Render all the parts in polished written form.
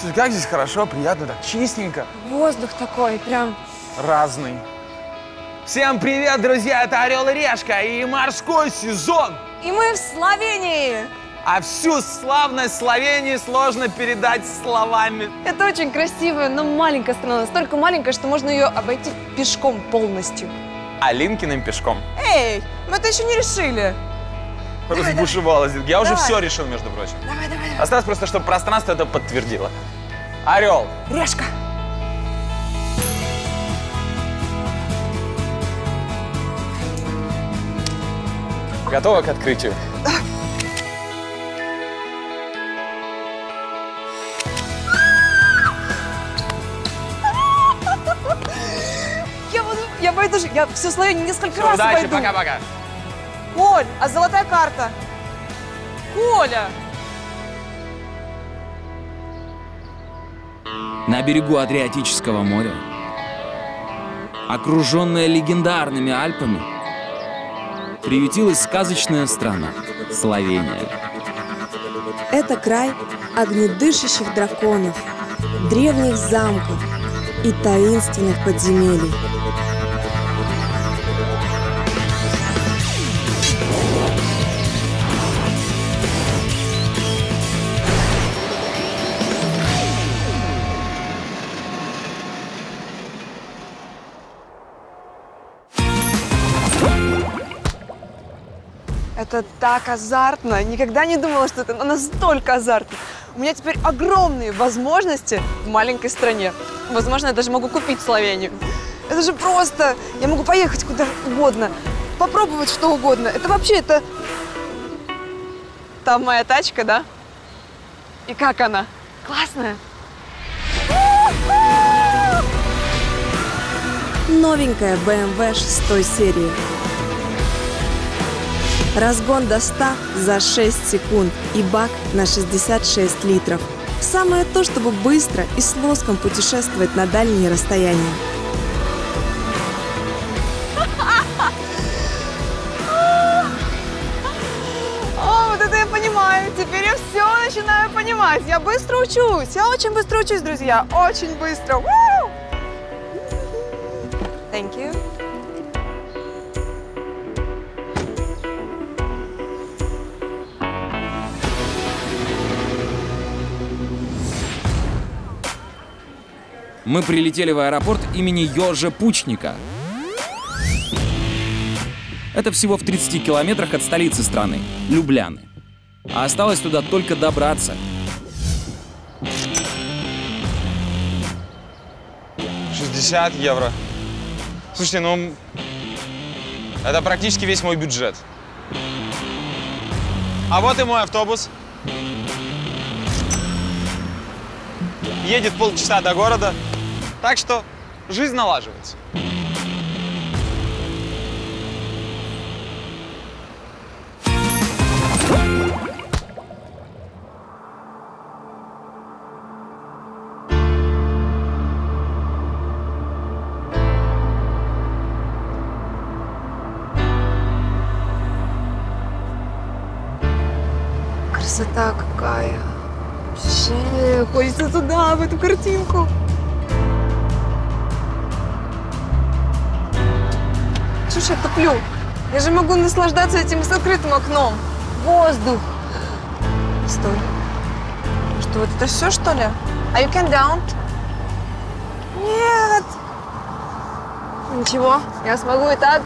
Слушай, как здесь хорошо, приятно, так чистенько. Воздух такой, прям... Разный. Всем привет, друзья! Это Орел и Решка и морской сезон! И мы в Словении! А всю славность Словении сложно передать словами. Это очень красивая, но маленькая страна. Настолько маленькая, что можно ее обойти пешком полностью. Алинкиным пешком. Эй, мы это еще не решили. Разбушевалась. Я уже Давай. все решил, между прочим. Давай. Осталось просто, чтобы пространство это подтвердило. Орел. Решка. Готова к открытию? Я пойду, я всю Словению несколько Все, раз удачи, пойду. пока-пока. Коль, а золотая карта? Коля! На берегу Адриатического моря, окруженная легендарными Альпами, приютилась сказочная страна – Словения. Это край огнедышащих драконов, древних замков и таинственных подземелий. Это так азартно. Никогда не думала, что это настолько азартно. У меня теперь огромные возможности в маленькой стране. Возможно, я даже могу купить Словению. Это же просто... Я могу поехать куда угодно, попробовать что угодно. Это вообще, это... Там моя тачка, да? И как она? Классная? Новенькая BMW 6 серии. Разгон до 100 за 6 секунд и бак на 66 литров. Самое то, чтобы быстро и с лоском путешествовать на дальние расстояния. О, вот это я понимаю. Теперь я все начинаю понимать. Я быстро учусь. Я очень быстро учусь, друзья. Очень быстро. Woo! Thank you. Мы прилетели в аэропорт имени Йожи Пучника. Это всего в 30 километрах от столицы страны, Любляны. А осталось туда только добраться. 60 евро. Слушайте, ну... Это практически весь мой бюджет. А вот и мой автобус. Едет полчаса до города. Так что жизнь налаживается. Красота какая. Вообще, хочется туда, в эту картинку. Слушай, я туплю. Я же могу наслаждаться этим с открытым окном. Воздух. Стой. Что, вот это все, что ли? Are you can down? Нет. Ничего, я смогу и так.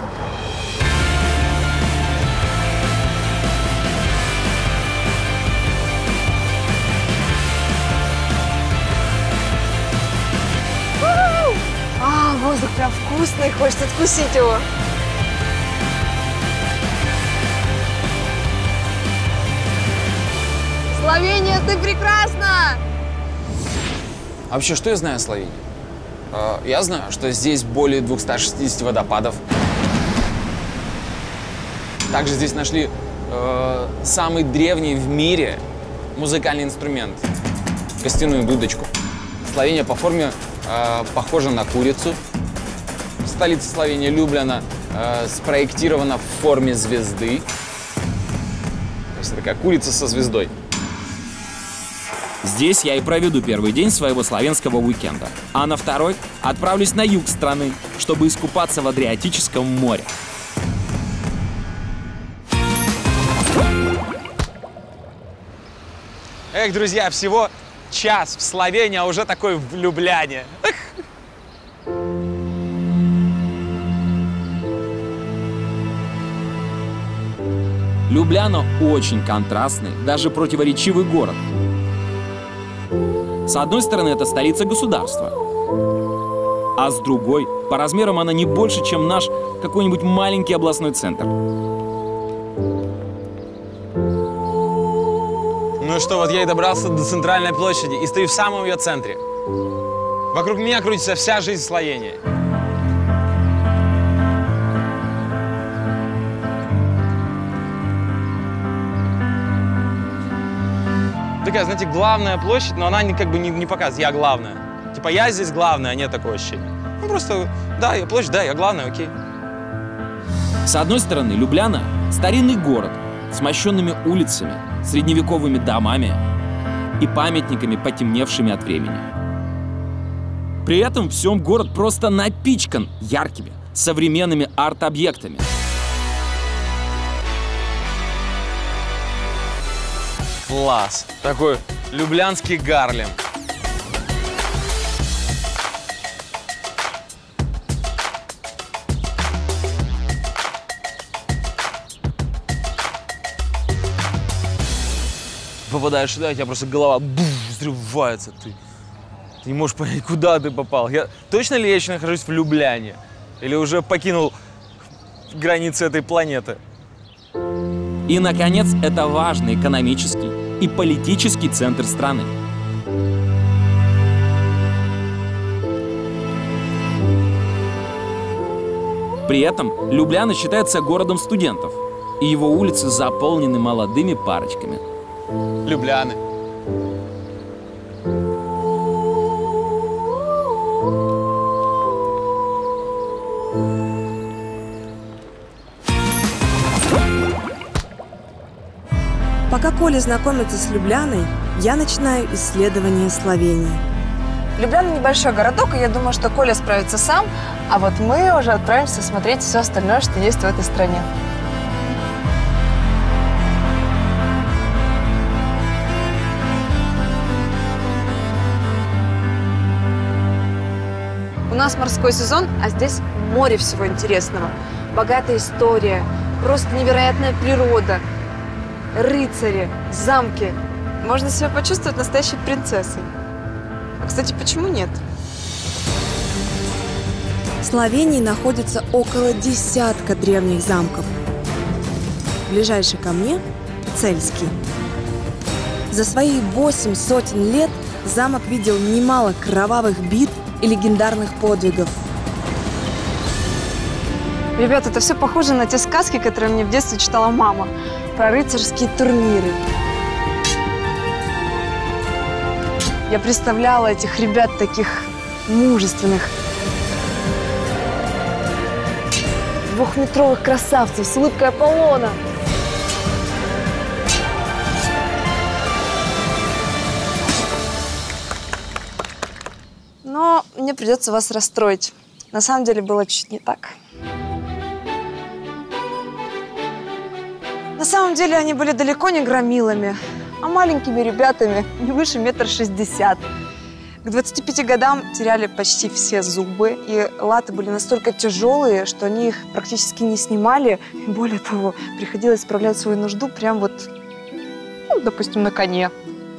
А, воздух прям вкусный, хочется откусить его. Словения, ты прекрасна! А вообще, что я знаю о Словении? Я знаю, что здесь более 260 водопадов. Также здесь нашли самый древний в мире музыкальный инструмент – костяную дудочку. Словения по форме похожа на курицу. Столица Словении, Любляна, спроектирована в форме звезды. То есть это такая курица со звездой. Здесь я и проведу первый день своего славянского уикенда. А на второй отправлюсь на юг страны, чтобы искупаться в Адриатическом море. Эх, друзья, всего час в Словении, а уже такой в Любляне. Эх. Любляна очень контрастный, даже противоречивый город. С одной стороны, это столица государства, а с другой, по размерам она не больше, чем наш какой-нибудь маленький областной центр. Ну что, вот я и добрался до центральной площади и стою в самом ее центре. Вокруг меня крутится вся жизнь Словении. Такая, знаете, главная площадь, но она как бы не показывает, я главная. Типа я здесь главная, а нет такого ощущения. Ну просто, да, я площадь, да, я главная, окей. С одной стороны, Любляна – старинный город с мощенными улицами, средневековыми домами и памятниками, потемневшими от времени. При этом в всем город просто напичкан яркими, современными арт-объектами. Класс. Такой люблянский Гарлем. Попадаешь сюда, у тебя просто голова взрывается. Ты не можешь понять, куда ты попал. Точно ли я еще нахожусь в Любляне? Или уже покинул границы этой планеты? И, наконец, это важный экономический и политический центр страны. При этом Любляна считается городом студентов, и его улицы заполнены молодыми парочками. Любляны. Пока Коля знакомится с Любляной, я начинаю исследование Словении. Любляна небольшой городок, и я думаю, что Коля справится сам, а вот мы уже отправимся смотреть все остальное, что есть в этой стране. У нас морской сезон, а здесь море всего интересного. Богатая история, просто невероятная природа, рыцари, замки. Можно себя почувствовать настоящей принцессой. А, кстати, почему нет? В Словении находится около десятка древних замков. Ближайший ко мне – Цельский. За свои 8 сотен лет замок видел немало кровавых битв и легендарных подвигов. Ребята, это все похоже на те сказки, которые мне в детстве читала мама. Про рыцарские турниры. Я представляла этих ребят таких мужественных. Двухметровых красавцев с улыбкой Аполлона. Но мне придется вас расстроить. На самом деле было чуть не так. На самом деле они были далеко не громилами, а маленькими ребятами, не выше 1,60 м. К 25 годам теряли почти все зубы, и латы были настолько тяжелые, что они их практически не снимали. И более того, приходилось справлять свою нужду прям вот, ну, допустим, на коне.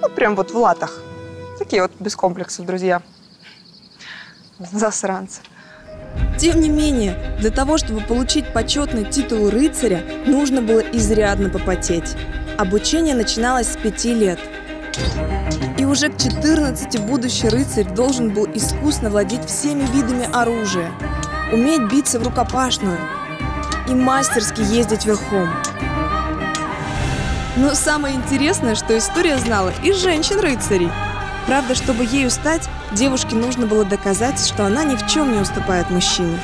Ну, прям вот в латах. Такие вот без комплексов, друзья. Засранцы. Тем не менее, для того, чтобы получить почетный титул рыцаря, нужно было изрядно попотеть. Обучение начиналось с 5 лет. И уже к 14 будущий рыцарь должен был искусно владеть всеми видами оружия, уметь биться в рукопашную и мастерски ездить верхом. Но самое интересное, что история знала и женщин-рыцарей. Правда, чтобы ею стать, девушке нужно было доказать, что она ни в чем не уступает мужчине.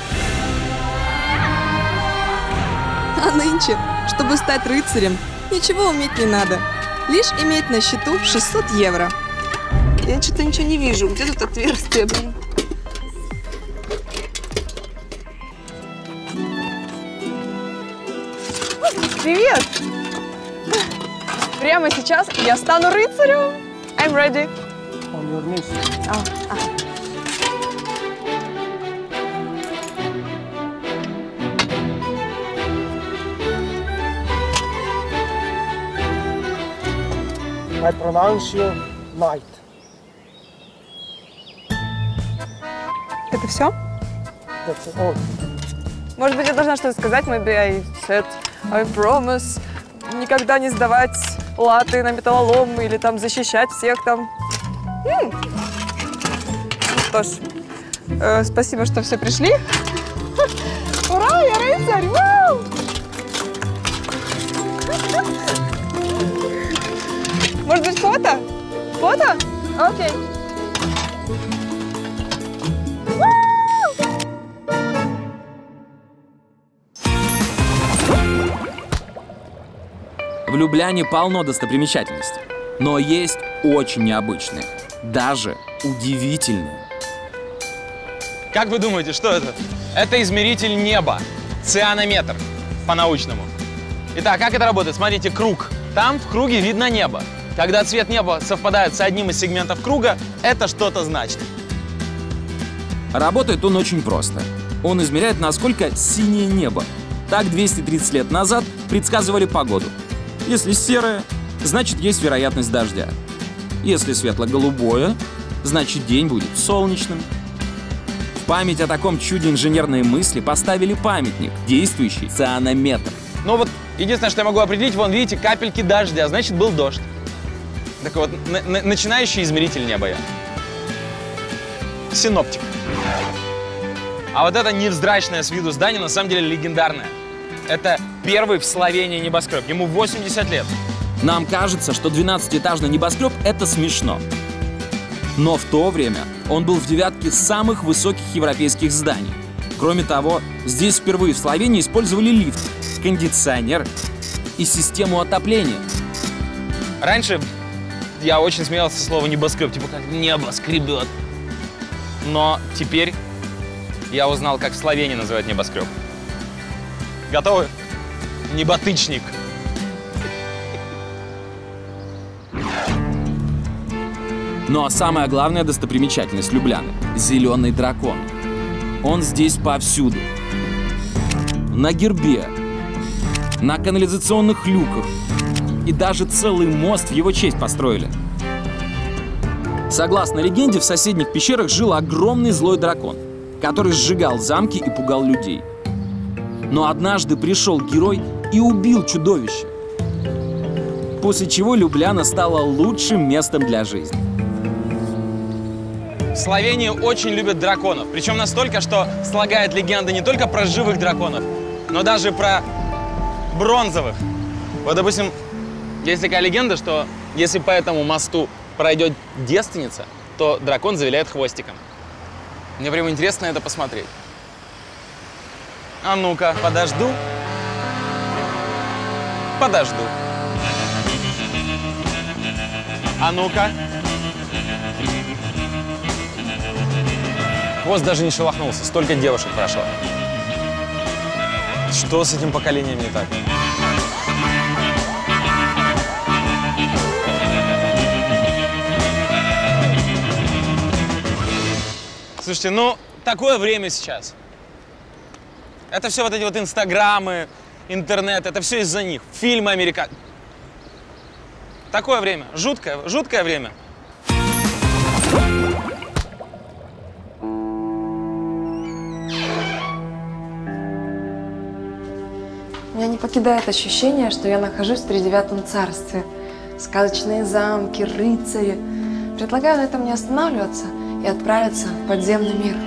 А нынче, чтобы стать рыцарем, ничего уметь не надо. Лишь иметь на счету 600 евро. Я что-то ничего не вижу. Где тут отверстие, блин? Привет! Прямо сейчас я стану рыцарем. I'm ready. On your knees. I pronounce you knight. Это все? That's all. Может быть, я должна что-то сказать? Maybe I said, I promise никогда не сдавать латы на металлолом или там защищать всех там. Ну что ж, спасибо, что все пришли. Ура, я рыцарь! Вау! Может быть, фото? Фото? Окей. В Любляне полно достопримечательностей, но есть очень необычные, даже удивительные. Как вы думаете, что это? Это измеритель неба. Цианометр по-научному. Итак, как это работает? Смотрите, круг. Там в круге видно небо. Когда цвет неба совпадает с одним из сегментов круга, это что-то значит. Работает он очень просто. Он измеряет, насколько синее небо. Так 230 лет назад предсказывали погоду. Если серое, значит есть вероятность дождя. Если светло-голубое, значит день будет солнечным. В память о таком чуде инженерной мысли поставили памятник, действующий цианометр. Ну вот, единственное, что я могу определить, вон, видите, капельки дождя, значит, был дождь. Такой вот начинающий измеритель неба я. Синоптик. А вот это невзрачное с виду здание на самом деле легендарное. Это первый в Словении небоскреб. Ему 80 лет. Нам кажется, что 12-этажный небоскреб — это смешно. Но в то время он был в девятке самых высоких европейских зданий. Кроме того, здесь впервые в Словении использовали лифт, кондиционер и систему отопления. Раньше я очень смеялся со слова небоскреб, типа как небо скребет. Но теперь я узнал, как в Словении называют небоскреб. Готовы? Неботычник. Ну а самая главная достопримечательность Любляны — зеленый дракон. Он здесь повсюду. На гербе, на канализационных люках и даже целый мост в его честь построили. Согласно легенде, в соседних пещерах жил огромный злой дракон, который сжигал замки и пугал людей. Но однажды пришел герой и убил чудовище, после чего Любляна стала лучшим местом для жизни. В Словении очень любят драконов. Причем настолько, что слагают легенды не только про живых драконов, но даже про бронзовых. Вот, допустим, есть такая легенда, что если по этому мосту пройдет девственница, то дракон завиляет хвостиком. Мне прям интересно это посмотреть. А ну-ка, подожду. Подожду. А ну-ка. Хвост даже не шелохнулся, столько девушек прошло. Что с этим поколением не так? Слушайте, ну, такое время сейчас. Это все вот эти вот инстаграмы, интернет, это все из-за них. Фильмы американские. Такое время, жуткое время. Меня не покидает ощущение, что я нахожусь в Тридевятом царстве. Сказочные замки, рыцари. Предлагаю на этом не останавливаться и отправиться в подземный мир.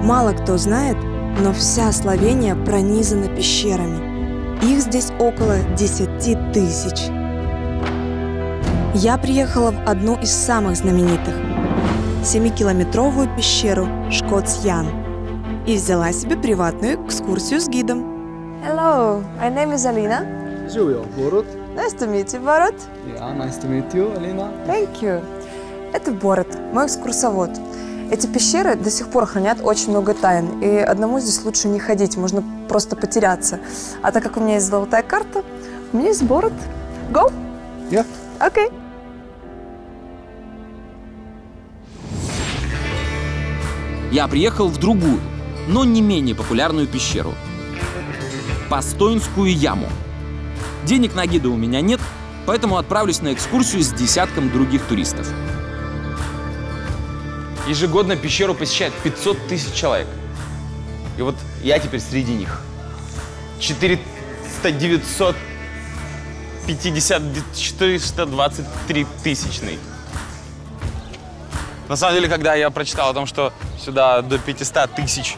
Мало кто знает, но вся Словения пронизана пещерами. Их здесь около 10 тысяч. Я приехала в одну из самых знаменитых – 7-километровую пещеру Шкоцьян и взяла себе приватную экскурсию с гидом. Hello, my name is Alina. Julio, Borut. Nice to meet you, Borut. Yeah, nice to meet you, Alina. Thank you. Это Борат, мой экскурсовод. Эти пещеры до сих пор хранят очень много тайн, и одному здесь лучше не ходить, можно просто потеряться. А так как у меня есть золотая карта, у меня есть Борат. Go? Yeah. Окей. Я приехал в другую, но не менее популярную пещеру. Постоинскую яму. Денег на гида у меня нет, поэтому отправлюсь на экскурсию с десятком других туристов. Ежегодно пещеру посещает 500 тысяч человек. И вот я теперь среди них. 423 тысячный. На самом деле, когда я прочитал о том, что сюда до 500 тысяч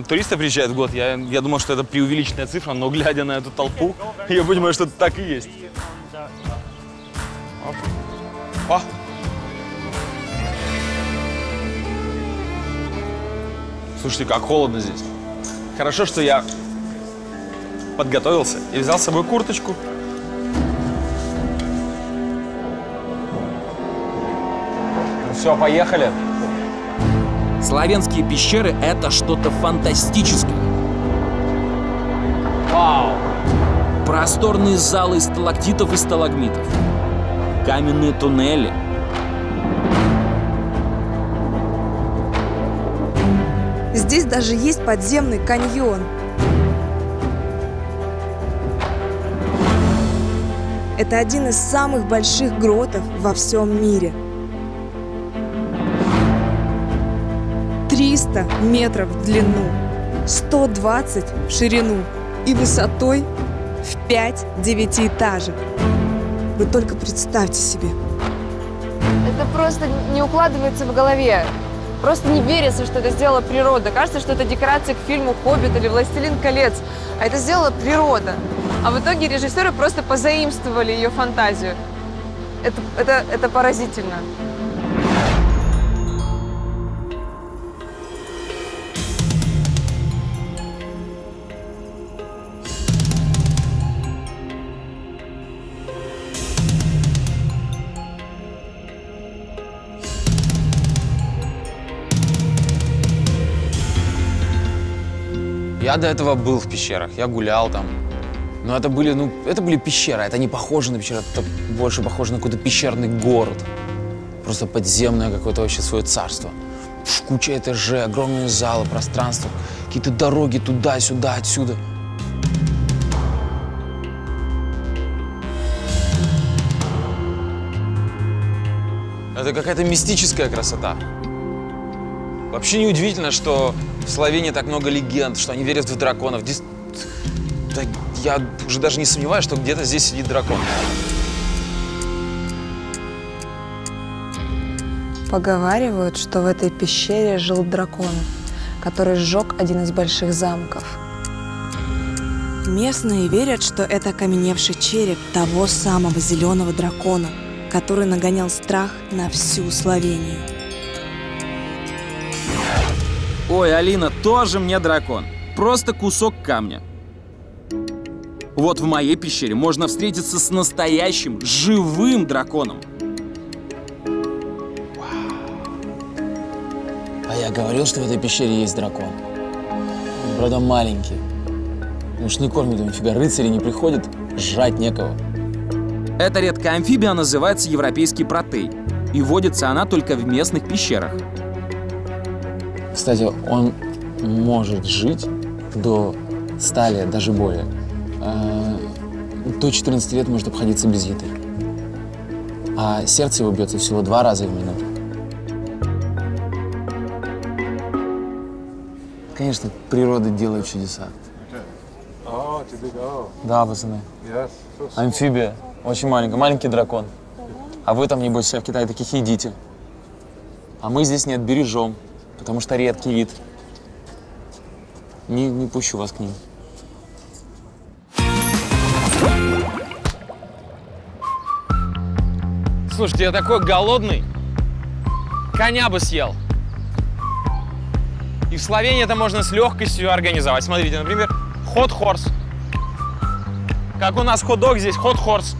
туристов приезжает в год, я думал, что это преувеличенная цифра, но глядя на эту толпу, я понимаю, что это так и есть. О! Слушайте, как холодно здесь. Хорошо, что я подготовился и взял с собой курточку. Ну все, поехали. Славянские пещеры — это что-то фантастическое. Вау! Просторные залы из сталактитов и сталагмитов. Каменные туннели. Здесь даже есть подземный каньон. Это один из самых больших гротов во всем мире. 300 метров в длину, 120 в ширину и высотой в 5 девятиэтажек. Вы только представьте себе. Это просто не укладывается в голове. Просто не верится, что это сделала природа. Кажется, что это декорации к фильму «Хоббит» или «Властелин колец». А это сделала природа. А в итоге режиссеры просто позаимствовали ее фантазию. Это поразительно. Я до этого был в пещерах, я гулял там. Но это были пещеры, это не похоже на пещеру, это больше похоже на какой-то пещерный город. Просто подземное какое-то вообще свое царство. Куча этажей, огромные залы, пространства, какие-то дороги туда-сюда, отсюда. Это какая-то мистическая красота. Вообще неудивительно, что в Словении так много легенд, что они верят в драконов. Да, я уже даже не сомневаюсь, что где-то здесь сидит дракон. Поговаривают, что в этой пещере жил дракон, который сжег один из больших замков. Местные верят, что это окаменевший череп того самого зеленого дракона, который нагонял страх на всю Словению. Ой, Алина, тоже мне дракон. Просто кусок камня. Вот в моей пещере можно встретиться с настоящим, живым драконом. А я говорил, что в этой пещере есть дракон. Он, правда, маленький. Уж не кормит его нифига, рыцари не приходят, жрать некого. Эта редкая амфибия называется европейский протей. И водится она только в местных пещерах. Кстати, он может жить до 100 лет, даже более. До 14 лет может обходиться без еды. А сердце его бьется всего 2 раза в минуту. Конечно, природа делает чудеса. Да, пацаны. Амфибия. Очень маленькая. Маленький дракон. А вы там, небось, в Китае таких едите. А мы здесь нет, бережем. Потому что редкий вид. Не пущу вас к ним. Слушайте, я такой голодный. Коня бы съел. И в Словении это можно с легкостью организовать. Смотрите, например, hot horse. Как у нас хот-дог, здесь hot horse.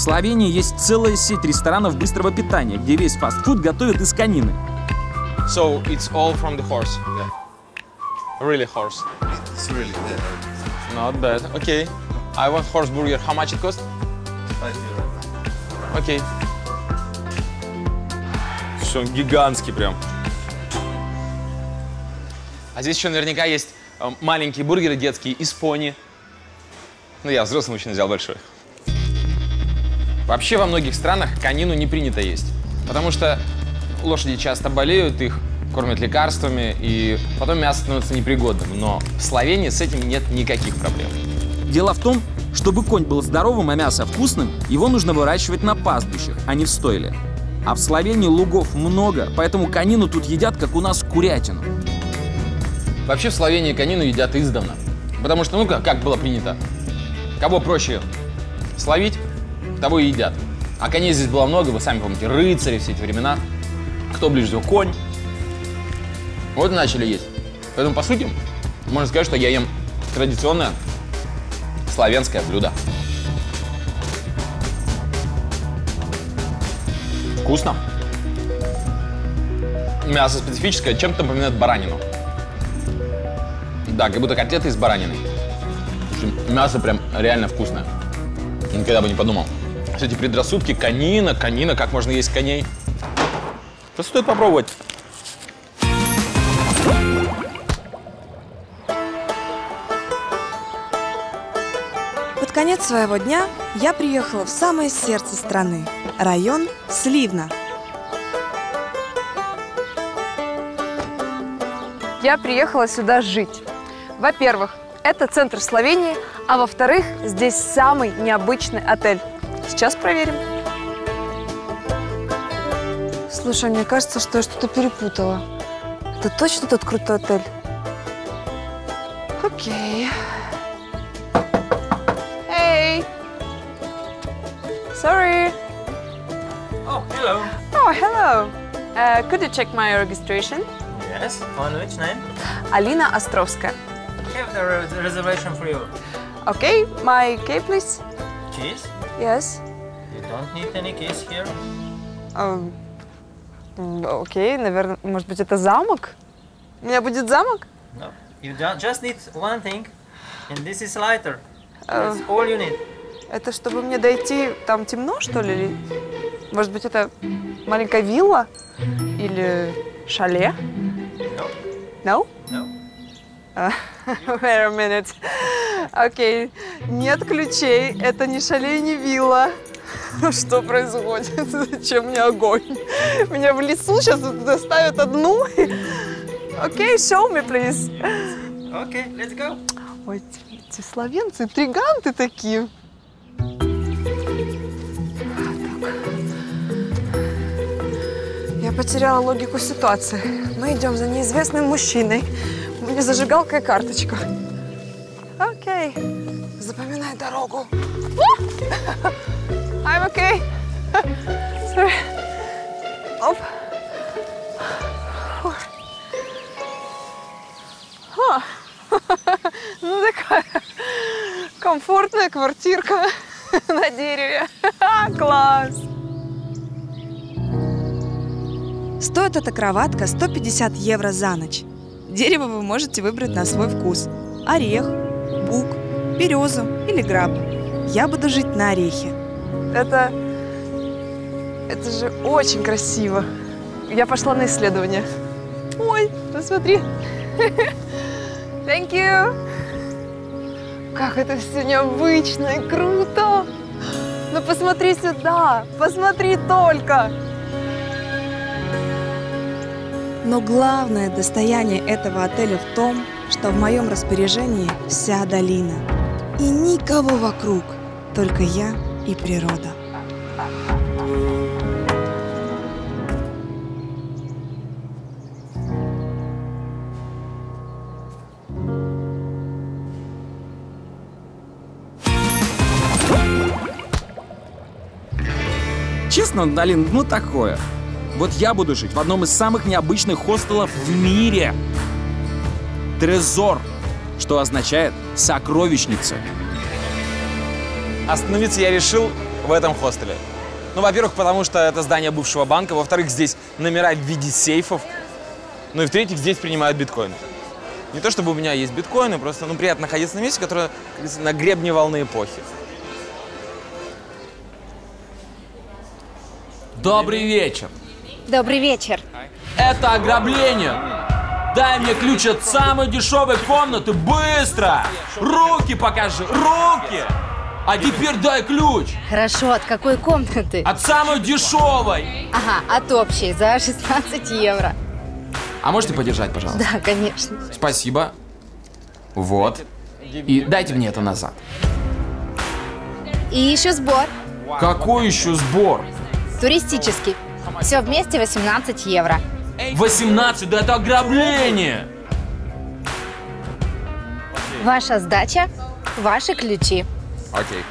В Словении есть целая сеть ресторанов быстрого питания, где весь фастфуд готовят из конины. So it's all from the horse. Yeah. Really horse. It's really good. Not bad. Okay. I want horse burger. How much it cost? 5 евро. Okay. Все, он гигантский прям. А здесь еще наверняка есть маленькие бургеры детские из пони. Ну, я взрослый мужчина, взял большой. Вообще во многих странах конину не принято есть, потому что лошади часто болеют, их кормят лекарствами, и потом мясо становится непригодным. Но в Словении с этим нет никаких проблем. Дело в том, чтобы конь был здоровым, а мясо вкусным, его нужно выращивать на пастбищах, а не в стойле. А в Словении лугов много, поэтому конину тут едят, как у нас курятину. Вообще в Словении конину едят издавна, потому что, ну как было принято, кого проще словить, того и едят. А коней здесь было много, вы сами помните, рыцари все эти времена. Кто ближе всего? Конь. Вот и начали есть. Поэтому, по сути, можно сказать, что я ем традиционное славянское блюдо. Вкусно. Мясо специфическое, чем-то напоминает баранину. Да, как будто котлеты из баранины. Мясо прям реально вкусное. Никогда бы не подумал. Все эти предрассудки, конина, как можно есть коней. Просто стоит попробовать. Под конец своего дня я приехала в самое сердце страны – район Сливна. Я приехала сюда жить. Во-первых, это центр Словении, а во-вторых, здесь самый необычный отель. Сейчас проверим. Слушай, мне кажется, что я что-то перепутала. Это точно тот крутой отель? Окей. Hey. Sorry. Oh, hello. Oh, hello. Could you check my registration? Yes. On which name? Alina Островская. I have the reservation for you. Okay, my key, please. Cheese? Yes. You don't need any keys here. Окей, наверное, может быть, это замок? У меня будет замок? No. You just need one thing, and this is lighter. That's all you need. Это чтобы мне дойти, там темно, что ли? Или, может быть, это маленькая вилла? Или шале? No. No? No. Wait a minute. Окей, нет ключей, это не шале, не вилла. Что происходит? Зачем мне огонь? Меня в лесу сейчас доставят одну. Окей, show me, please. Okay, let's go. Ой, эти словенцы, интриганты такие. Я потеряла логику ситуации. Мы идем за неизвестным мужчиной. У меня зажигалка и карточка. Окей. Запоминай дорогу. I'm okay. Sorry. Оп. Ну, такая комфортная квартирка на дереве. Класс! Стоит эта кроватка 150 евро за ночь. Дерево вы можете выбрать на свой вкус. Орех, бук, березу или граб. Я буду жить на орехе. Это же очень красиво. Я пошла на исследование. Ой, посмотри. Thank you. Как это все необычно и круто. Ну посмотри сюда, посмотри только. Но главное достояние этого отеля в том, что в моем распоряжении вся долина. И никого вокруг, только я и природа. Честно, Далин, ну такое. Вот я буду жить в одном из самых необычных хостелов в мире. Трезор, что означает сокровищница. Остановиться я решил в этом хостеле. Ну, во-первых, потому что это здание бывшего банка. Во-вторых, здесь номера в виде сейфов. Ну и в-третьих, здесь принимают биткоины. Не то чтобы у меня есть биткоины, просто приятно находиться на месте, которое, как говорится, на гребне волны эпохи. Добрый вечер. Добрый вечер. Это ограбление. Дай мне ключ от самой дешевой комнаты, быстро! Руки покажи, руки! А теперь дай ключ. Хорошо, от какой комнаты? От самой дешевой. Ага, от общей, за 16 евро. А можете подержать, пожалуйста? Да, конечно. Спасибо. Вот. И дайте мне это назад. И еще сбор. Какой еще сбор? Туристический. Все вместе 18 евро. 18? Да это ограбление! Ваша сдача, ваши ключи. Окей.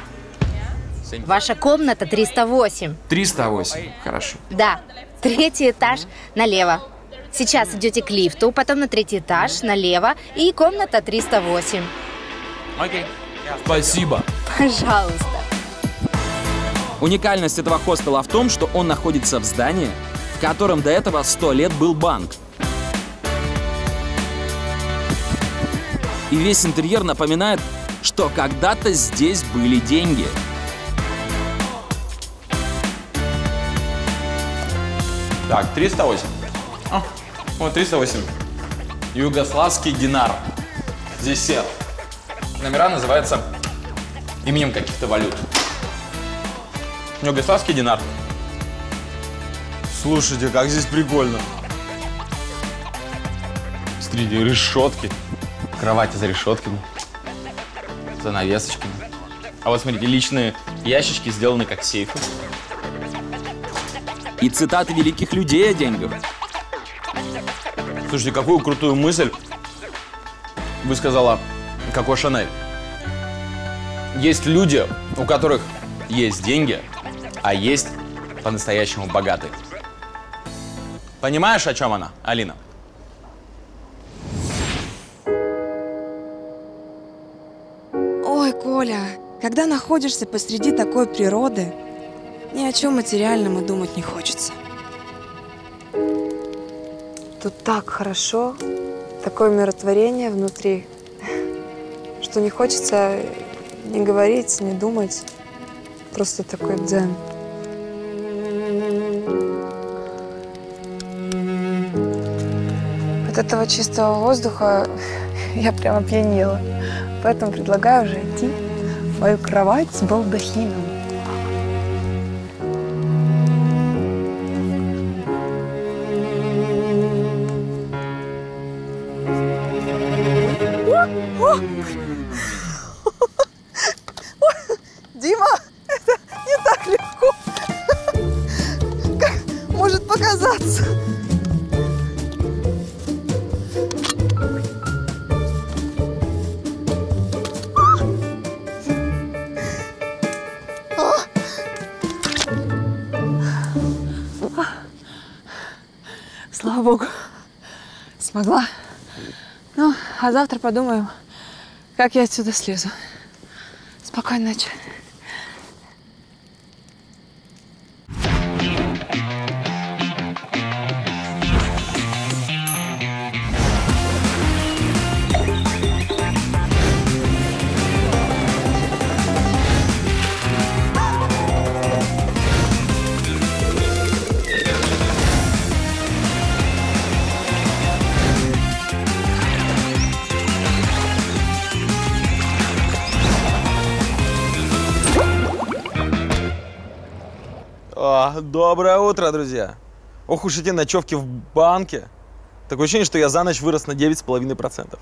Ваша комната 308. 308. Хорошо. Да, 3-й этаж налево. Сейчас идете к лифту, потом на 3-й этаж налево и комната 308. Окей. Спасибо. Пожалуйста. Уникальность этого хостела в том, что он находится в здании, в котором до этого 100 лет был банк. И весь интерьер напоминает, что когда-то здесь были деньги. Так, 308. Вот 308. Югославский динар. Здесь все номера называются именем каких-то валют. Югославский динар. Слушайте, как здесь прикольно. Смотрите, решетки. Кровати за решетками. Занавесочками. А вот смотрите, личные ящички сделаны как сейфы. И цитаты великих людей о деньгах. Слушайте, какую крутую мысль высказала Коко Шанель. Есть люди, у которых есть деньги, а есть по-настоящему богатые. Понимаешь, о чем она, Алина? Ой, Коля, когда находишься посреди такой природы, ни о чем материальном и думать не хочется. Тут так хорошо, такое умиротворение внутри, что не хочется ни говорить, ни думать. Просто такой дзен. От этого чистого воздуха я прям опьянела. Поэтому предлагаю уже идти в мою кровать с балдахином. Дима, это не так легко, как может показаться. Слава богу, смогла. Ну, а завтра подумаем, как я отсюда слезу. Спокойной ночи. Доброе утро, друзья. Ох уж эти ночевки в банке. Такое ощущение, что я за ночь вырос на 9,5%.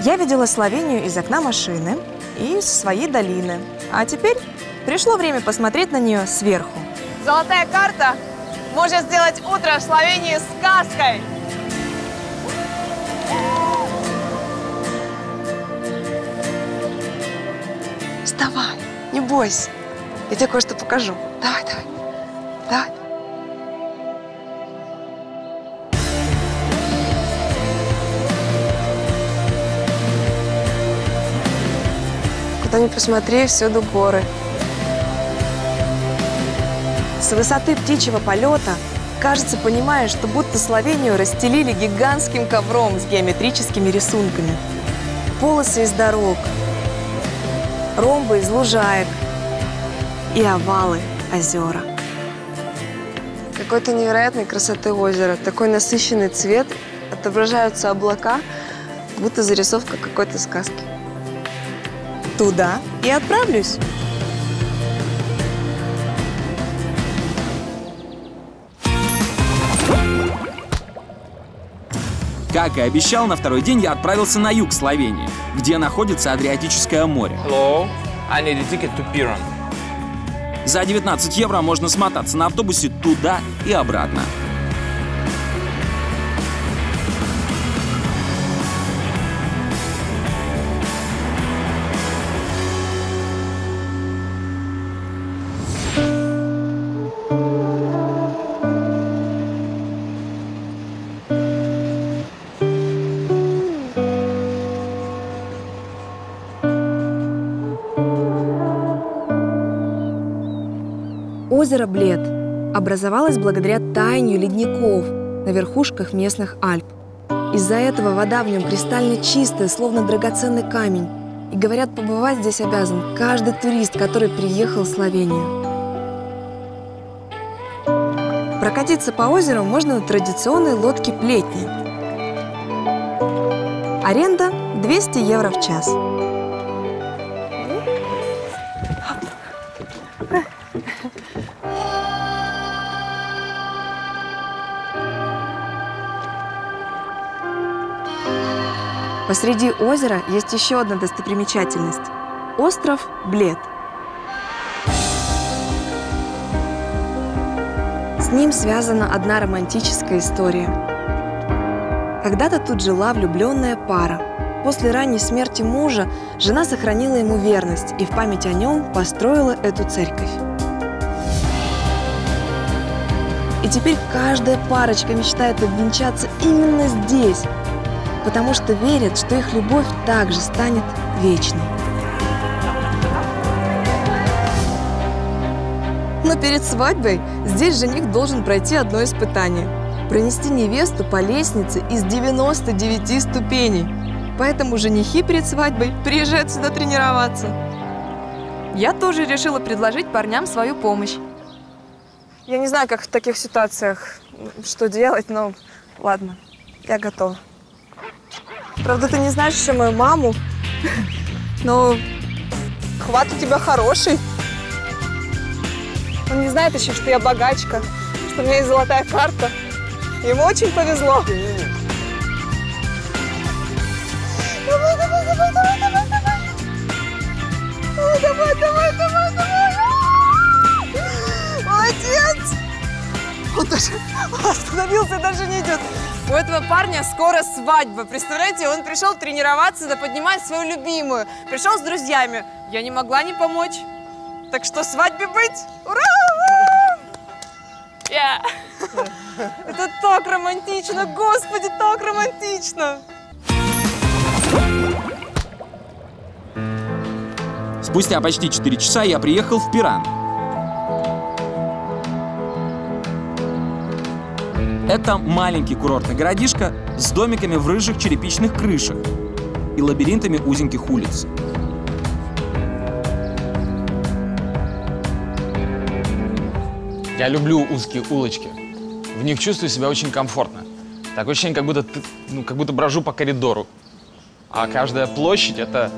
Я видела Словению из окна машины и с своей долины. А теперь пришло время посмотреть на нее сверху. Золотая карта может сделать утро в Словении сказкой. Вставай, не бойся. Я тебе кое-что покажу. Давай, давай. Давай. Куда Куда ни посмотри, всюду горы. С высоты птичьего полета кажется, понимаешь, что будто Словению расстелили гигантским ковром с геометрическими рисунками. Полосы из дорог, ромбы из лужаек и овалы озера. Какой-то невероятной красоты озера. Такой насыщенный цвет, отображаются облака, будто зарисовка какой-то сказки. Туда и отправлюсь. Как и обещал, на второй день я отправился на юг Словении, где находится Адриатическое море. Hello, I need a ticket to Piran. За 19 евро можно смотаться на автобусе туда и обратно. Озеро Блед образовалось благодаря таянию ледников на верхушках местных Альп. Из-за этого вода в нем кристально чистая, словно драгоценный камень. И говорят, побывать здесь обязан каждый турист, который приехал в Словению. Прокатиться по озеру можно на традиционной лодке «Плетни». Аренда 200 евро в час. Посреди озера есть еще одна достопримечательность – остров Блед. С ним связана одна романтическая история. Когда-то тут жила влюбленная пара. После ранней смерти мужа жена сохранила ему верность и в память о нем построила эту церковь. И теперь каждая парочка мечтает обвенчаться именно здесь, потому что верят, что их любовь также станет вечной. Но перед свадьбой здесь жених должен пройти одно испытание – пронести невесту по лестнице из 99 ступеней. Поэтому женихи перед свадьбой приезжают сюда тренироваться. Я тоже решила предложить парням свою помощь. Я не знаю, как в таких ситуациях, что делать, но ладно, я готова. Правда, ты не знаешь еще мою маму, но хват у тебя хороший. Он не знает еще, что я богачка, что у меня есть золотая карта. Ему очень повезло. Давай, давай, давай, давай, давай, давай. Ой, давай, давай, давай, давай. Молодец. Он даже остановился, даже не идет. У этого парня скоро свадьба. Представляете, он пришел тренироваться, да поднимать свою любимую. Пришел с друзьями. Я не могла не помочь. Так что свадьбе быть? Ура! Это так романтично, Господи, так романтично! Спустя почти 4 часа я приехал в Пиран. Это маленький курортный городишко с домиками в рыжих черепичных крышах и лабиринтами узеньких улиц. Я люблю узкие улочки. В них чувствую себя очень комфортно. Такое ощущение, как будто брожу по коридору. А каждая площадь это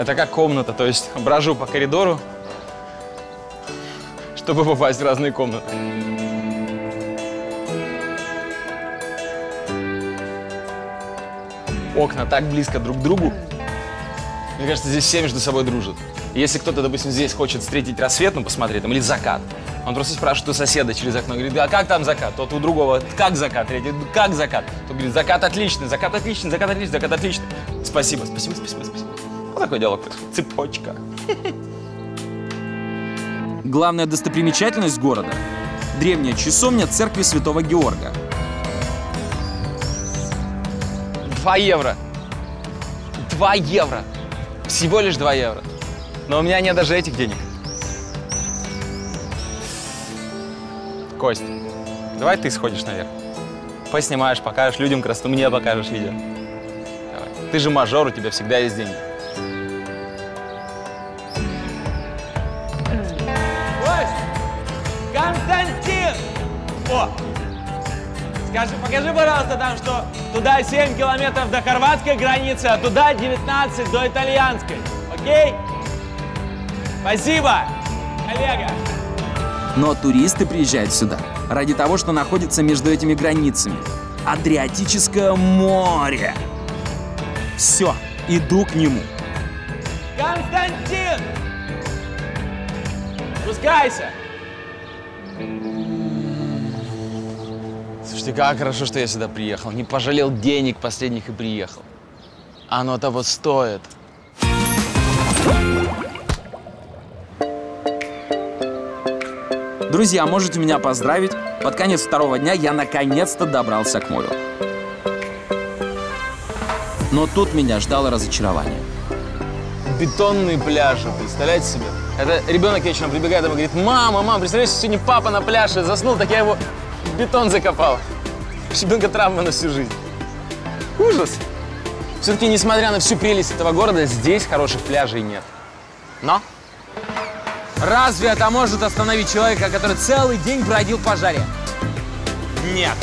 как комната. То есть брожу по коридору, чтобы попасть в разные комнаты. Окна так близко друг к другу. Мне кажется, здесь все между собой дружат. И если кто-то, допустим, здесь хочет встретить рассвет, ну, посмотреть, там, или закат, он просто спрашивает у соседа через окно, говорит, а как там закат? Тот у другого, как закат? Третий, как закат? Тот говорит, закат отличный, закат отличный, закат отличный, закат отличный. Спасибо, спасибо, спасибо, спасибо. Вот такой диалог происходит. Цепочка. Главная достопримечательность города – древняя часовня церкви Святого Георга. 2 евро. 2 евро. Всего лишь 2 евро. Но у меня нет даже этих денег. Кость, давай ты сходишь наверх. Поснимаешь, покажешь людям красоту, мне покажешь видео. Давай. Ты же мажор, у тебя всегда есть деньги. Кость! Константин! О! Скажи, покажи, пожалуйста, там, что туда 7 километров до хорватской границы, а туда 19 до итальянской. Окей? Спасибо, коллега! Но туристы приезжают сюда ради того, что находится между этими границами. Адриатическое море. Все, иду к нему. Константин! Спускайся! Слушайте, как хорошо, что я сюда приехал. Не пожалел денег последних и приехал. Оно того стоит. Друзья, можете меня поздравить. Под конец второго дня я наконец-то добрался к морю. Но тут меня ждало разочарование. Бетонные пляжи, представляете себе? Это ребенок вечером прибегает домой и говорит: мама, представляешь, сегодня папа на пляже заснул, так я его в бетон закопал. Ребенка травма на всю жизнь. Ужас. Все-таки, несмотря на всю прелесть этого города, здесь хороших пляжей нет. Но разве это может остановить человека, который целый день бродил в пожаре? Нет.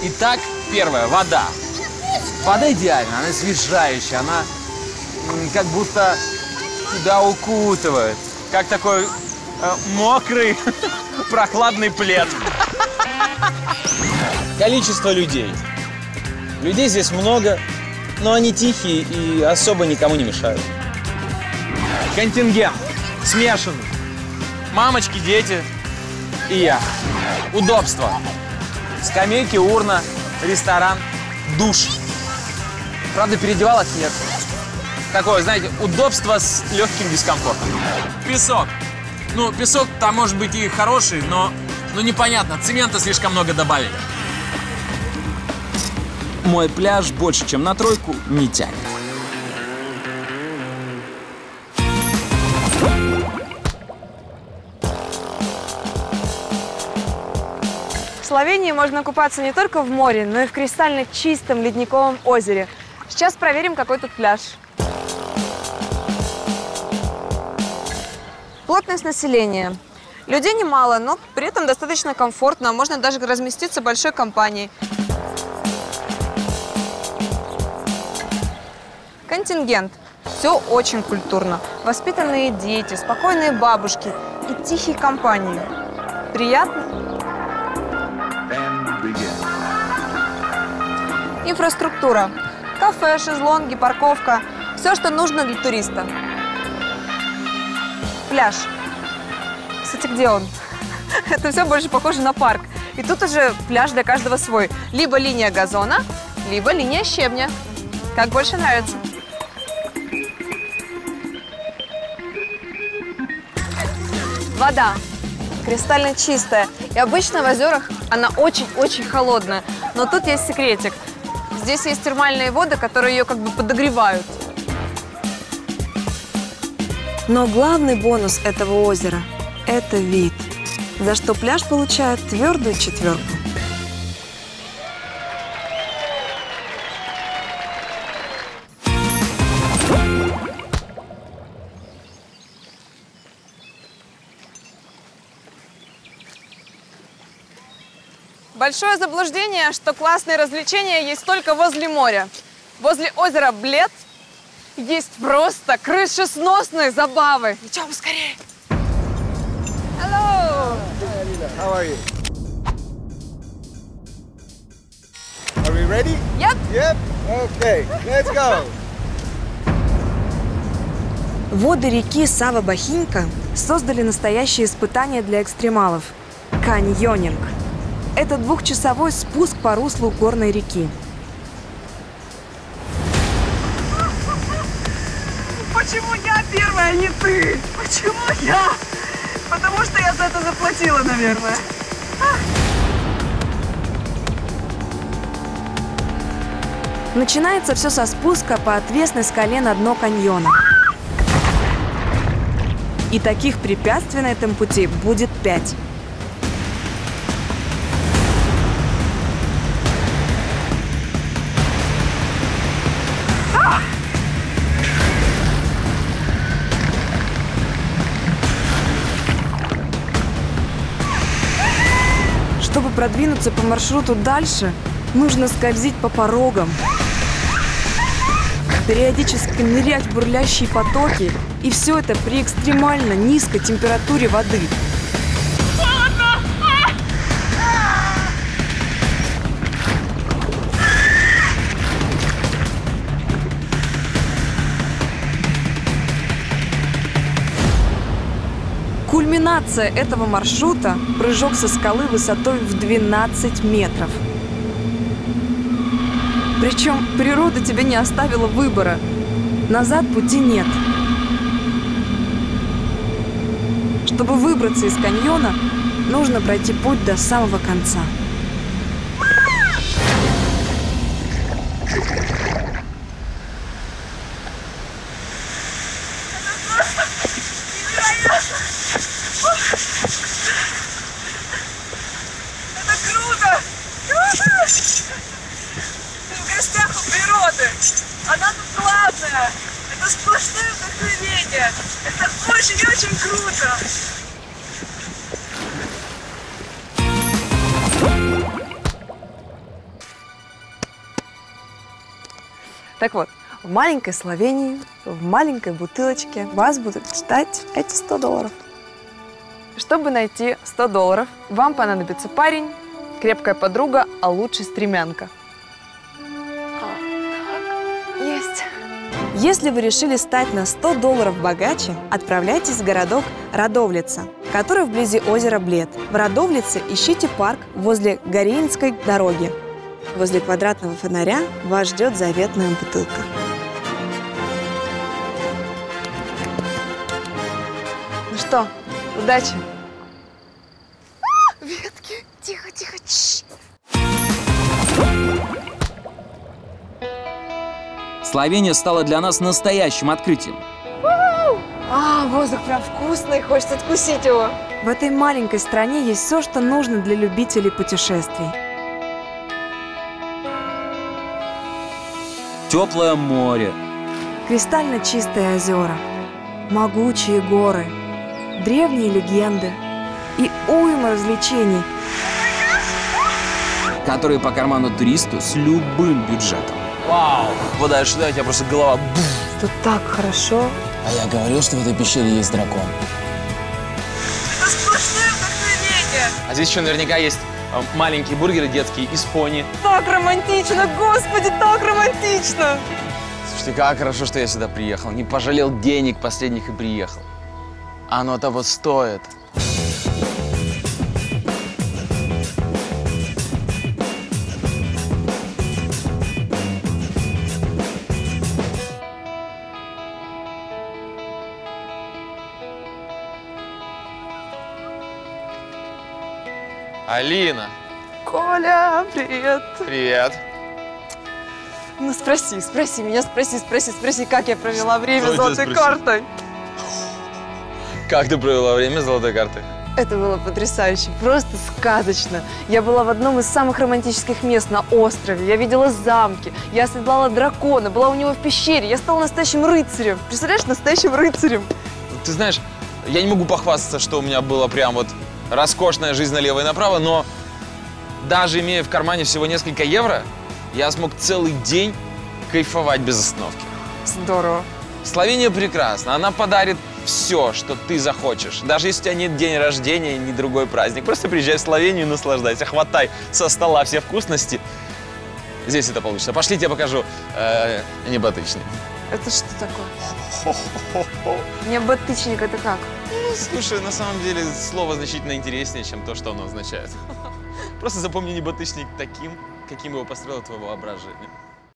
Итак, первое, вода. Вода идеальна, она освежающая, она как будто тебя укутывает. Как такой мокрый, прохладный плед. Количество людей. Людей здесь много, но они тихие и особо никому не мешают. Контингент смешанный. Мамочки, дети и я. Удобство. Скамейки, урна, ресторан, душ. Правда, переодевалок нет. Такое, знаете, удобство с легким дискомфортом. Песок. Ну, песок там может быть и хороший, но непонятно, цемента слишком много добавили. Мой пляж больше, чем на тройку, не тянет. В Словении можно купаться не только в море, но и в кристально чистом ледниковом озере. Сейчас проверим, какой тут пляж. Плотность населения. Людей немало, но при этом достаточно комфортно. Можно даже разместиться большой компанией. Контингент. Все очень культурно. Воспитанные дети, спокойные бабушки и тихие компании. Приятно? Инфраструктура. Кафе, шезлонги, парковка. Все, что нужно для туриста. Пляж. Кстати, где он? Это все больше похоже на парк. И тут уже пляж для каждого свой. Либо линия газона, либо линия щебня. Как больше нравится. Вода. Кристально чистая. И обычно в озерах она очень-очень холодная. Но тут есть секретик. Здесь есть термальные воды, которые ее как бы подогревают. Но главный бонус этого озера – это вид, за что пляж получает твердую 4. Большое заблуждение, что классные развлечения есть только возле моря. Возле озера Блед есть просто крышесносные забавы. Идем скорее. Hello. How are you? Are we ready? Yep. Yep. Okay, let's go. Воды реки Сава-Бахинька создали настоящее испытание для экстремалов – каньонинг. Это 2-часовой спуск по руслу горной реки. Почему я первая, а не ты? Почему я? Потому что я за это заплатила, наверное. Начинается все со спуска по отвесной скале на дно каньона. И таких препятствий на этом пути будет 5. Чтобы продвинуться по маршруту дальше, нужно скользить по порогам, периодически нырять в бурлящие потоки, и все это при экстремально низкой температуре воды. Кульминация этого маршрута – прыжок со скалы высотой в 12 метров. Причем природа тебе не оставила выбора. Назад пути нет. Чтобы выбраться из каньона, нужно пройти путь до самого конца. Это круто! Ты в гостях у природы. Она тут главная. Это сплошное вдохновение. Это очень-очень круто. Так вот, в маленькой Словении, в маленькой бутылочке вас будут ждать эти $100. Чтобы найти $100, вам понадобится парень, крепкая подруга, а лучше стремянка. Есть. Если вы решили стать на $100 богаче, отправляйтесь в городок Радовлица, который вблизи озера Блед. В Радовлице ищите парк возле Горинской дороги. Возле квадратного фонаря вас ждет заветная бутылка. Ну что, удачи! Ветки! Тихо, тихо! Чш. Словения стала для нас настоящим открытием. Воздух прям вкусный, хочется откусить его. В этой маленькой стране есть все, что нужно для любителей путешествий. Теплое море, Кристально чистые озера, могучие горы, древние легенды и уйма развлечений, которые по карману туристу с любым бюджетом. Вау! Вода сюда, у тебя просто голова. Тут так хорошо. А я говорил, что в этой пещере есть дракон. Это сплошное вдохновение. А здесь еще наверняка есть маленькие бургеры детские из пони. Так романтично, господи, так романтично. Слушайте, как хорошо, что я сюда приехал. Не пожалел денег последних и приехал. Оно того стоит. Алина. Коля, привет. Привет. Ну спроси меня, спроси, как я провела время Что золотой тебя картой. Как ты провела время с золотой картой? Это было потрясающе, просто сказочно. Я была в одном из самых романтических мест на острове. Я видела замки, я оседлала дракона, была у него в пещере. Я стала настоящим рыцарем. Представляешь, настоящим рыцарем. Ты знаешь, я не могу похвастаться, что у меня была прям вот роскошная жизнь налево и направо, но даже имея в кармане всего несколько евро, я смог целый день кайфовать без остановки. Здорово. Словения прекрасна, она подарит все, что ты захочешь. Даже если у тебя нет день рождения, ни другой праздник. Просто приезжай в Словению и наслаждайся. Хватай со стола все вкусности. Здесь это получится. Пошли, я тебе покажу неботычник. Это что такое? Неботычник, это как? Ну, слушай, на самом деле слово значительно интереснее, чем то, что оно означает. Просто запомни неботычник таким, каким его построило твое воображение.